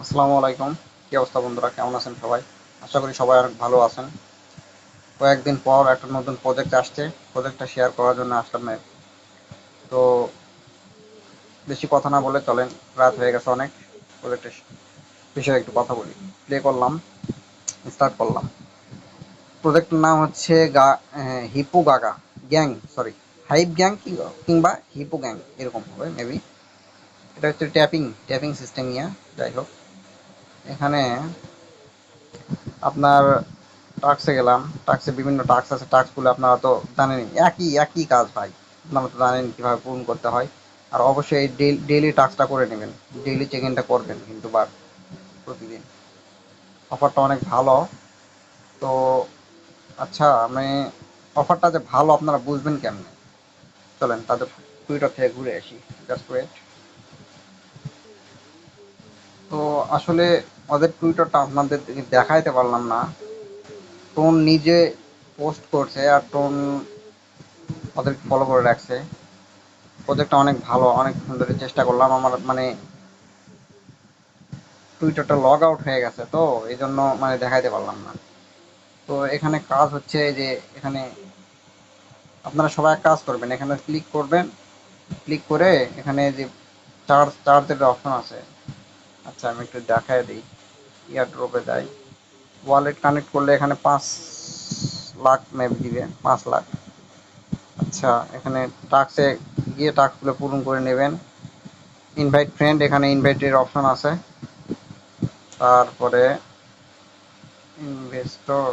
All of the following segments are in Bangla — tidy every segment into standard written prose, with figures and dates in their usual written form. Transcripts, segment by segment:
আসসালামু আলাইকুম। কি অবস্থা বন্ধুরা, কেমন আছেন সবাই? আশা করি সবাই অনেক ভালো আছেন। কয়েকদিন পর একটা নতুন প্রজেক্ট আসছে, প্রজেক্টটা শেয়ার করার জন্য আসলাম। তো বেশি কথা না বলে চলেন, রাত হয়ে গেছে অনেক। প্রজেক্টের বিষয়ে একটু কথা বলি। প্লে করলাম, স্টার্ট করলাম। প্রজেক্টের নাম হচ্ছে hippo Gaga gang, sorry, hype gang কিংবা হিপো গ্যাং, এরকম হবে মেবি। এটা হচ্ছে ট্যাপিং ট্যাপিং সিস্টেম নিয়ে। যাই হোক, এখানে আপনার টাস্কে গেলাম। টাস্কে বিভিন্ন টাস্ক আছে, টাস্কগুলো আপনারা তো জানেনই, একই একই কাজ ভাই। আপনারা তো জানেন কীভাবে পূরণ করতে হয়। আর অবশ্যই এই ডেইলি টাস্কটা করে নেবেন, ডেইলি চেক ইনটা করবেন কিন্তু প্রতিদিন। অফারটা অনেক ভালো। তো আচ্ছা, আমি অফারটা যে ভালো আপনারা বুঝবেন কেমনে, চলেন তাদের টুইটার থেকে ঘুরে আসি। Just wait. তো আসলে ওদের টুইটারটা আপনাদের দেখাইতে পারলাম না। টোন নিজে পোস্ট করছে আর টোন ওদেরকে ফলো করে রাখছে। প্রজেক্টটা অনেক ভালো, অনেক সুন্দর। চেষ্টা করলাম, আমার মানে টুইটারটা লগ আউট হয়ে গেছে, তো এই জন্য মানে দেখাইতে পারলাম না। তো এখানে কাজ হচ্ছে যে এখানে আপনারা সবাই এক কাজ করবেন, এখানে ক্লিক করবেন। ক্লিক করে এখানে যে চার্জের অপশন আছে। আচ্ছা, আমি একটু দেখাই দিই। ইয়ার ড্রপে যাই। ওয়ালেট কানেক্ট করলে এখানে 5 লাখ মেবি দিবে, 5 লাখ। আচ্ছা, এখানে টাস্কে গিয়ে টাস্কগুলো পূরণ করে নেবেন। ইনভাইট ফ্রেন্ড, এখানে ইনভাইটের অপশন আছে। তারপরে ইনভেস্টর,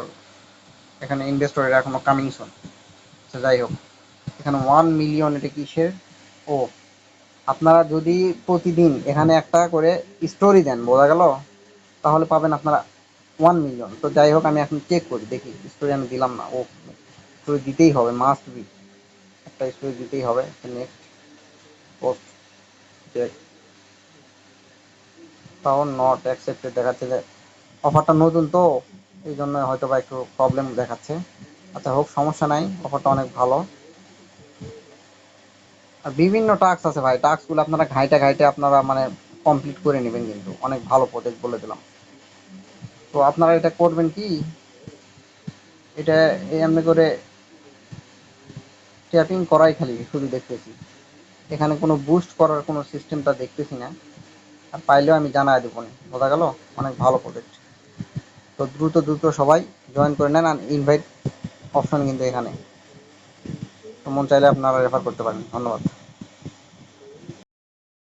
এখানে ইনভেস্টরের এখনো কামিং সুন। আচ্ছা, যাই হোক, এখানে 1 মিলিয়ন, এটা কিসের? ও, আপনারা যদি প্রতিদিন এখানে একটা করে স্টোরি দেন, বোঝা গেল, তাহলে পাবেন আপনারা 1 মিলিয়ন। তো যাই হোক, আমি এখন চেক করি, দেখি। স্টোরি আমি দিলাম না, ও স্টোরি দিতেই হবে, মাস্ট বি। একটা স্টোরি দিতেই হবে। নেক্সট পোস্ট, চেক, তাও নট অ্যাকসেপ্টেড দেখাচ্ছে। যে অফারটা নতুন তো, এই জন্য হয়তো বা একটু প্রবলেম দেখাচ্ছে। আচ্ছা হোক, সমস্যা নাই, অফারটা অনেক ভালো। আর বিভিন্ন টাস্ক আছে ভাই, টাস্কগুলো আপনারা ঘাইটে ঘাইটে আপনারা মানে কমপ্লিট করে নেবেন, কিন্তু অনেক ভালো প্রজেক্ট বলে দিলাম। তো আপনারা এটা করবেন কি, এটা এমনি করে ট্যাপিং করাই খালি শুধু দেখতেছি। এখানে কোনো বুস্ট করার কোনো সিস্টেমটা দেখতেছি না। আর পাইলেও আমি জানাই দেবো না, বোঝা গেল। অনেক ভালো প্রজেক্ট। তো দ্রুত দ্রুত সবাই জয়েন করে নেন। আর ইনভাইট অপশন কিন্তু এখানে, তো মন চাইলে আপনারা রেফার করতে পারেন। ধন্যবাদ।